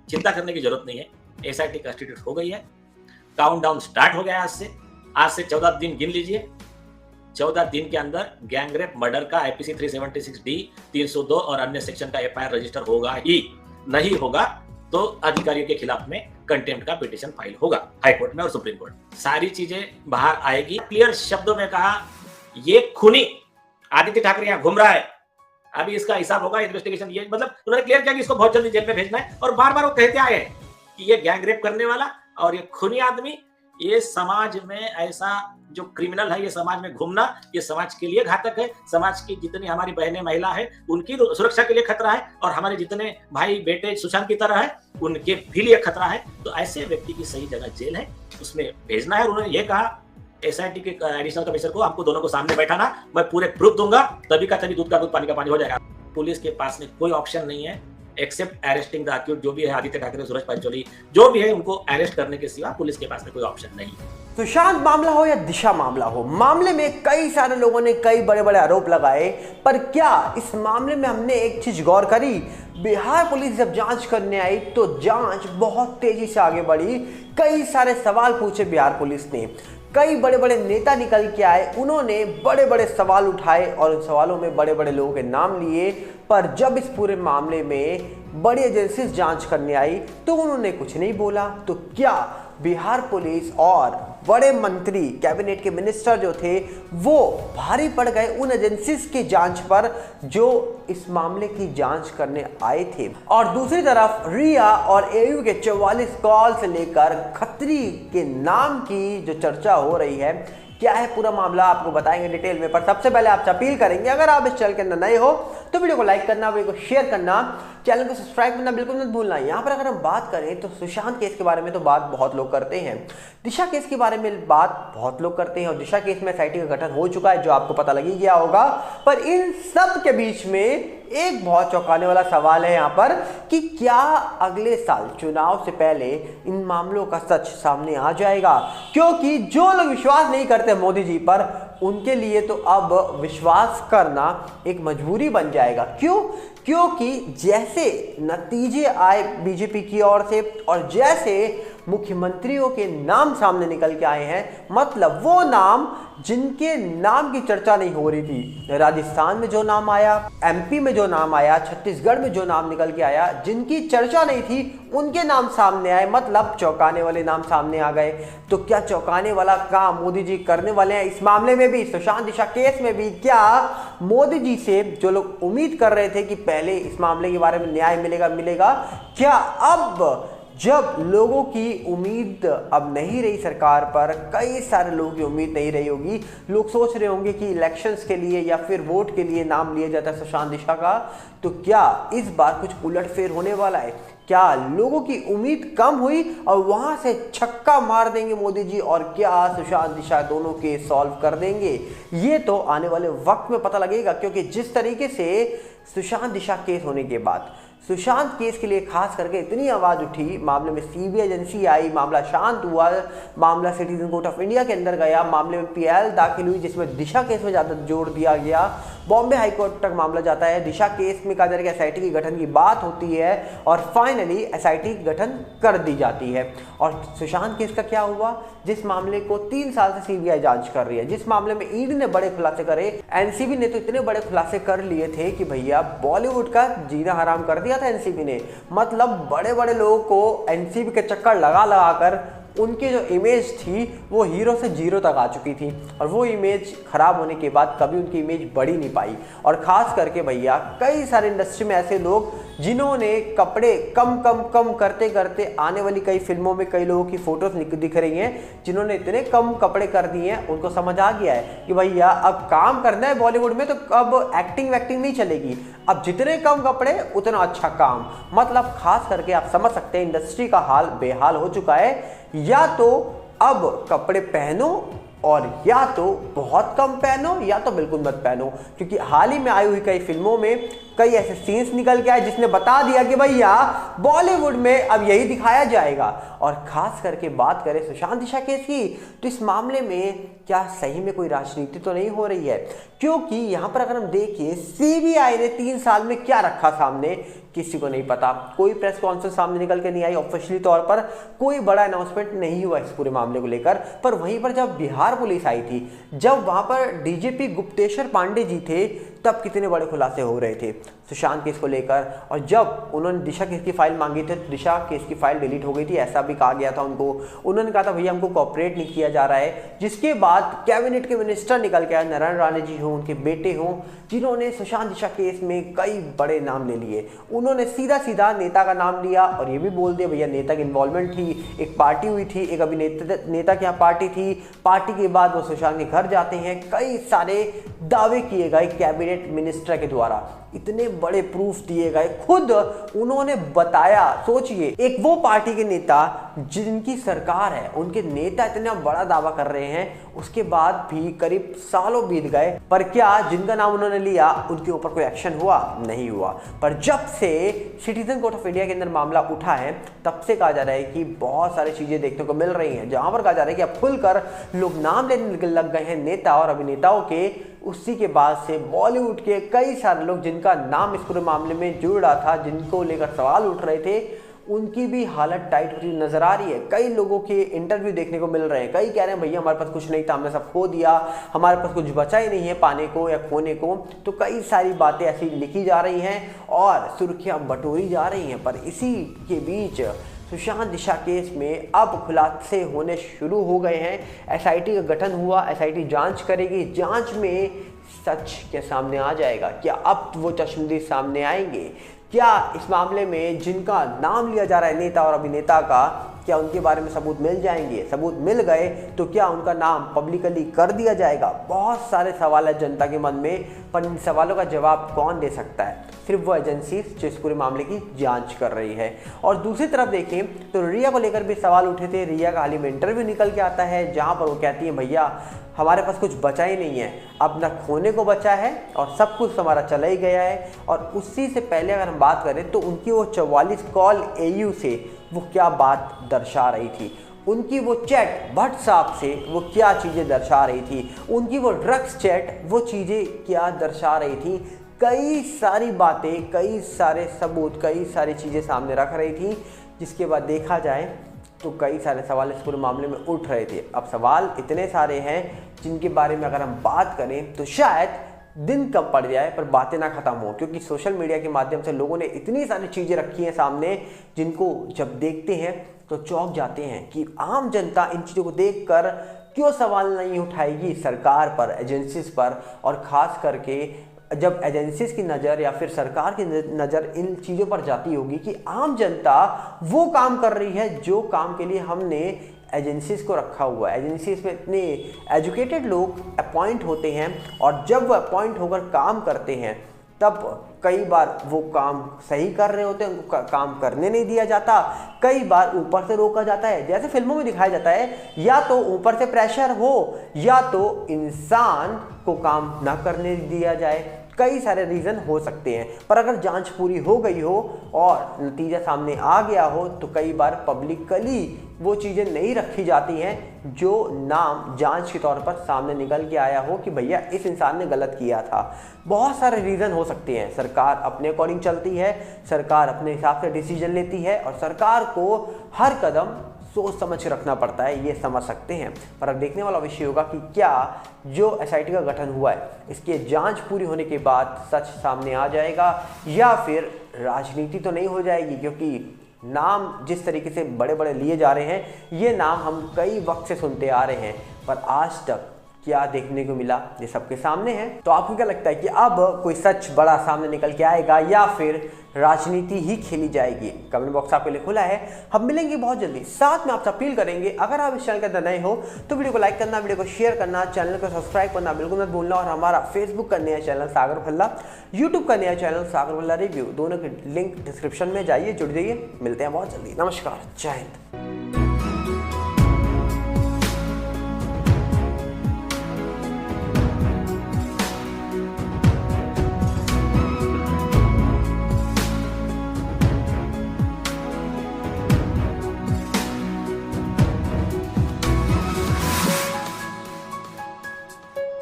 चिंता करने की जरूरत नहीं है, एसआईटी कंस्टिट्यूट हो गई है, काउंटडाउन स्टार्ट हो गया आज से 14 दिन गिन लीजिए। 14 दिन के अंदर गैंगरेप मर्डर का आईपीसी 376D 302 और अन्य सेक्शन का एफआईआर रजिस्टर होगा ही, नहीं होगा तो अधिकारियों के खिलाफ में कंटेम्प्ट का पिटीशन फाइल होगा हाई कोर्ट में और सुप्रीम कोर्ट। सारी चीजें बाहर आएगी। क्लियर शब्दों में कहा, ये खूनी आदित्य ठाकरे यहाँ घूम रहा है, अभी इसका हिसाब होगा, इन्वेस्टिगेशन। ये मतलब उन्होंने क्लियर किया कि इसको बहुत जल्दी जेल में भेजना है, और बार बार वो कहते आए हैं कि ये गैंगरेप करने वाला और ये खूनी आदमी, ये समाज में ऐसा जो क्रिमिनल है, ये समाज में घूमना, ये समाज के लिए घातक है। समाज की जितनी हमारी बहनें महिला है उनकी सुरक्षा के लिए खतरा है, और हमारे जितने भाई बेटे सुशांत की तरह है उनके भी लिए खतरा है। तो ऐसे व्यक्ति की सही जगह जेल है, उसमें भेजना है। उन्होंने ये कहा एसआईटी के एडिशनल कमिश्नर को, आपको दोनों को सामने बैठाना, मैं पूरे प्रूफ दूंगा, तभी का तभी दूध का दूध पानी का पानी हो जाएगा। पुलिस के पास में कोई ऑप्शन नहीं है एक्सेप्ट अरेस्टिंग द अक्यूज, जो भी है आदित्य ठाकरे, सूरज पंचोली, जो भी है, उनको अरेस्ट करने के सिवा पुलिस के पास में कोई ऑप्शन नहीं है। सुशांत मामला हो या दिशा मामला हो, मामले में कई सारे लोगों ने कई बड़े बड़े आरोप लगाए, पर क्या इस मामले में हमने एक चीज गौर करी, बिहार पुलिस जब जांच करने आई तो जांच बहुत तेजी से आगे बढ़ी। कई सारे सवाल पूछे बिहार पुलिस ने, कई बड़े बड़े नेता निकल के आए, उन्होंने बड़े बड़े सवाल उठाए और उन सवालों में बड़े बड़े लोगों के नाम लिए। पर जब इस पूरे मामले में बड़ी एजेंसी जांच करने आई तो उन्होंने कुछ नहीं बोला। तो क्या बिहार पुलिस और बड़े मंत्री, कैबिनेट के मिनिस्टर जो थे, वो भारी पड़ गए उन एजेंसीज की जांच पर जो इस मामले की जांच करने आए थे? और दूसरी तरफ रिया और एयू के 44 कॉल से लेकर खत्री के नाम की जो चर्चा हो रही है, क्या है पूरा मामला आपको बताएंगे डिटेल में। पर सबसे पहले आपसे अपील करेंगे, अगर आप इस चैनल के अंदर नए हो तो वीडियो को लाइक करना, वीडियो को शेयर करना, चैनल को सब्सक्राइब करना बिल्कुल मत भूलना। यहाँ पर अगर हम बात करें तो सुशांत केस के बारे में तो बात बहुत लोग करते हैं, दिशा केस के बारे में बात बहुत लोग करते हैं, और दिशा केस में एसआईटी का गठन हो चुका है जो आपको पता लग ही गया होगा। पर इन सब के बीच में एक बहुत चौंकाने वाला सवाल है यहाँ पर कि क्या अगले साल चुनाव से पहले इन मामलों का सच सामने आ जाएगा? क्योंकि जो लोग विश्वास नहीं करते मोदी जी पर, उनके लिए तो अब विश्वास करना एक मजबूरी बन जाएगा। क्यों? क्योंकि जैसे नतीजे आए बीजेपी की ओर से और जैसे मुख्यमंत्रियों के नाम सामने निकल के आए हैं, मतलब वो नाम जिनके नाम की चर्चा नहीं हो रही थी, राजस्थान में जो नाम आया, एमपी में जो नाम आया, छत्तीसगढ़ में जो नाम निकल के आया, जिनकी चर्चा नहीं थी उनके नाम सामने आए, मतलब चौंकाने वाले नाम सामने आ गए। तो क्या चौंकाने वाला काम मोदी जी करने वाले हैं इस मामले में भी, सुशांत दिशा केस में भी? क्या मोदी जी से जो लोग उम्मीद कर रहे थे कि पहले इस मामले के बारे में न्याय मिलेगा, क्या अब जब लोगों की उम्मीद अब नहीं रही सरकार पर, कई सारे लोगों की उम्मीद नहीं रही होगी, लोग सोच रहे होंगे कि इलेक्शंस के लिए या फिर वोट के लिए नाम लिया जाता है सुशांत दिशा का, तो क्या इस बार कुछ उलटफेर होने वाला है? क्या लोगों की उम्मीद कम हुई और वहां से छक्का मार देंगे मोदी जी, और क्या सुशांत दिशा दोनों केस सॉल्व कर देंगे? ये तो आने वाले वक्त में पता लगेगा। क्योंकि जिस तरीके से सुशांत दिशा केस होने के बाद सुशांत केस के लिए खास करके इतनी आवाज उठी, मामले में सीबीआई एजेंसी आई, मामला शांत हुआ, मामला सिटीजन कोर्ट ऑफ इंडिया के अंदर गया, मामले में पीएल दाखिल हुई जिसमें दिशा केस में ज्यादा जोर दिया गया, बॉम्बे हाईकोर्ट तक मामला जाता है, दिशा केस में कहा जा रहा है एसआईटी के गठन की बात होती है और फाइनली एसआईटी गठन कर दी जाती है। और सुशांत केस का क्या हुआ, जिस मामले को 3 साल से सीबीआई जांच कर रही है, जिस मामले में ईडी ने बड़े खुलासे करे, एनसीबी ने तो इतने बड़े खुलासे कर लिए थे कि भैया बॉलीवुड का जीना हराम कर दिया था एनसीबी ने। मतलब बड़े बड़े लोगों को एनसीबी के चक्कर लगा लगा कर उनकी जो इमेज थी वो हीरो से जीरो तक आ चुकी थी, और वो इमेज खराब होने के बाद कभी उनकी इमेज बढ़ ही नहीं पाई। और खास करके भैया कई सारे इंडस्ट्री में ऐसे लोग जिन्होंने कपड़े कम करते करते, आने वाली कई फिल्मों में कई लोगों की फोटोज दिख रही हैं जिन्होंने इतने कम कपड़े कर दिए हैं, उनको समझ आ गया है कि भैया अब काम करना है बॉलीवुड में तो अब एक्टिंग वैक्टिंग नहीं चलेगी, अब जितने कम कपड़े उतना अच्छा काम। मतलब खास करके आप समझ सकते हैं इंडस्ट्री का हाल बेहाल हो चुका है। या तो अब कपड़े पहनो और या तो बहुत कम पहनो या तो बिल्कुल मत पहनो, क्योंकि हाल ही में आई हुई कई फिल्मों में कई ऐसे सीन्स निकल के आए जिसने बता दिया कि भैया बॉलीवुड में अब यही दिखाया जाएगा। और खास करके बात करें सुशांत दिशा केस की, तो इस मामले में क्या सही में कोई राजनीति तो नहीं हो रही है? क्योंकि यहां पर अगर हम देखिए सीबीआई ने 3 साल में क्या रखा सामने, किसी को नहीं पता। कोई प्रेस कॉन्फ्रेंस सामने निकल के नहीं आई ऑफिशियली तौर पर, कोई बड़ा अनाउंसमेंट नहीं हुआ इस पूरे मामले को लेकर। पर वहीं पर जब बिहार पुलिस आई थी, जब वहां पर डीजीपी गुप्तेश्वर पांडे जी थे, तब कितने बड़े खुलासे हो रहे थे सुशांत केस को लेकर। और जब उन्होंने दिशा केस की फाइल मांगी थी तो दिशा केस की फाइल डिलीट हो गई थी, ऐसा भी कहा गया था उनको। उन्होंने कहा था भैया हमको कॉपरेट नहीं किया जा रहा है। जिसके बाद कैबिनेट के मिनिस्टर निकल के आए, नारायण राणे जी हों, उनके बेटे हों, जिन्होंने सुशांत दिशा केस में कई बड़े नाम ले लिए। उन्होंने सीधा सीधा नेता का नाम लिया और ये भी बोल दिया भैया नेता की इन्वॉल्वमेंट थी, एक पार्टी हुई थी, एक अभी नेता की यहाँ पार्टी थी, पार्टी के बाद वो सुशांत के घर जाते हैं। कई सारे दावे किए गए कैबिनेट मिनिस्टर के द्वारा, इतने बड़े प्रूफ दिए गए, खुद उन्होंने बताया। सोचिए, एक वो पार्टी के नेता जिनकी सरकार है, उनके नेता इतना बड़ा दावा कर रहे हैं, उसके बाद भी करीब सालों बीत गए, पर क्या जिनका नाम उन्होंने लिया उनके ऊपर कोई एक्शन हुआ? नहीं हुआ। पर जब से सिटीजन कोर्ट ऑफ इंडिया के अंदर मामला उठा है, तब से कहा जा रहा है कि बहुत सारी चीजें देखने को मिल रही हैं, जहां पर कहा जा रहा है कि अब खुलकर लोग नाम लेने लग गए हैं नेता और अभिनेताओं के। उसी के बाद से बॉलीवुड के कई सारे लोग जिनका नाम इस पूरे मामले में जुड़ रहा था, जिनको लेकर सवाल उठ रहे थे, उनकी भी हालत टाइट होती नजर आ रही है। कई लोगों के इंटरव्यू देखने को मिल रहे हैं, कई कह रहे हैं भैया हमारे पास कुछ नहीं था, हमने सब खो दिया, हमारे पास कुछ बचा ही नहीं है पाने को या खोने को। तो कई सारी बातें ऐसी लिखी जा रही हैं और सुर्खियां बटोरी जा रही हैं। पर इसी के बीच सुशांत दिशा केस में अब खुलासे होने शुरू हो गए हैं। एसआईटी का गठन हुआ, एसआईटी जांच करेगी, जांच में सच के सामने आ जाएगा। क्या अब वो चश्मदीद सामने आएंगे? क्या इस मामले में जिनका नाम लिया जा रहा है नेता और अभिनेता का, क्या उनके बारे में सबूत मिल जाएंगे? सबूत मिल गए तो क्या उनका नाम पब्लिकली कर दिया जाएगा? बहुत सारे सवाल है जनता के मन में, पर इन सवालों का जवाब कौन दे सकता है? सिर्फ वो एजेंसी जो इस पूरे मामले की जांच कर रही है। और दूसरी तरफ देखें तो रिया को लेकर भी सवाल उठे थे। रिया का हाल ही में इंटरव्यू निकल के आता है, जहां पर वो कहती है भैया हमारे पास कुछ बचा ही नहीं है, अब ना खोने को बचा है और सब कुछ हमारा चला ही गया है। और उसी से पहले अगर हम बात करें तो उनकी वो 44 कॉल एयू से वो क्या बात दर्शा रही थी, उनकी वो चैट भट्ट साहब से वो क्या चीज़ें दर्शा रही थी, उनकी वो ड्रग्स चैट वो चीज़ें क्या दर्शा रही थी। कई सारी बातें, कई सारे सबूत, कई सारी चीज़ें सामने रख रही थी, जिसके बाद देखा जाए तो कई सारे सवाल इस पूरे मामले में उठ रहे थे। अब सवाल इतने सारे हैं जिनके बारे में अगर हम बात करें तो शायद दिन कम पड़ जाए पर बातें ना खत्म हो, क्योंकि सोशल मीडिया के माध्यम से लोगों ने इतनी सारी चीज़ें रखी हैं सामने, जिनको जब देखते हैं तो चौंक जाते हैं कि आम जनता इन चीज़ों को देखकर क्यों सवाल नहीं उठाएगी सरकार पर, एजेंसीज पर। और ख़ास करके जब एजेंसीज की नज़र या फिर सरकार की नज़र इन चीज़ों पर जाती होगी कि आम जनता वो काम कर रही है जो काम के लिए हमने एजेंसीज को रखा हुआ है। एजेंसीज में इतने एजुकेटेड लोग अपॉइंट होते हैं और जब वो अपॉइंट होकर काम करते हैं तब कई बार वो काम सही कर रहे होते हैं, उनको काम करने नहीं दिया जाता, कई बार ऊपर से रोका जाता है। जैसे फिल्मों में दिखाया जाता है, या तो ऊपर से प्रेशर हो या तो इंसान को काम ना करने दिया जाए। कई सारे रीज़न हो सकते हैं, पर अगर जांच पूरी हो गई हो और नतीजा सामने आ गया हो तो कई बार पब्लिकली वो चीज़ें नहीं रखी जाती हैं जो नाम जांच के तौर पर सामने निकल के आया हो कि भैया इस इंसान ने गलत किया था। बहुत सारे रीज़न हो सकते हैं। सरकार अपने अकॉर्डिंग चलती है, सरकार अपने हिसाब से डिसीजन लेती है और सरकार को हर कदम सोच समझ के रखना पड़ता है, ये समझ सकते हैं। पर अब देखने वाला विषय होगा कि क्या जो एसआईटी का गठन हुआ है इसकी जांच पूरी होने के बाद सच सामने आ जाएगा या फिर राजनीति तो नहीं हो जाएगी, क्योंकि नाम जिस तरीके से बड़े बड़े लिए जा रहे हैं, ये नाम हम कई वक्त से सुनते आ रहे हैं, पर आज तक क्या देखने को मिला ये सबके सामने है। तो आपको क्या लगता है कि अब कोई सच बड़ा सामने निकल के आएगा या फिर राजनीति ही खेली जाएगी? कमेंट बॉक्स आपके लिए खुला है, हम मिलेंगे बहुत जल्दी। साथ में आपसे अपील करेंगे, अगर आप इस चैनल के अंदर नए हो तो वीडियो को लाइक करना, वीडियो को शेयर करना, चैनल को सब्सक्राइब करना बिल्कुल मत भूलना। और हमारा फेसबुक का नया चैनल सागर भल्ला, यूट्यूब का नया चैनल सागर भल्ला रिव्यू, दोनों के लिंक डिस्क्रिप्शन में जाइए, जुड़ जाइए। मिलते हैं बहुत जल्दी। नमस्कार, जय हिंद।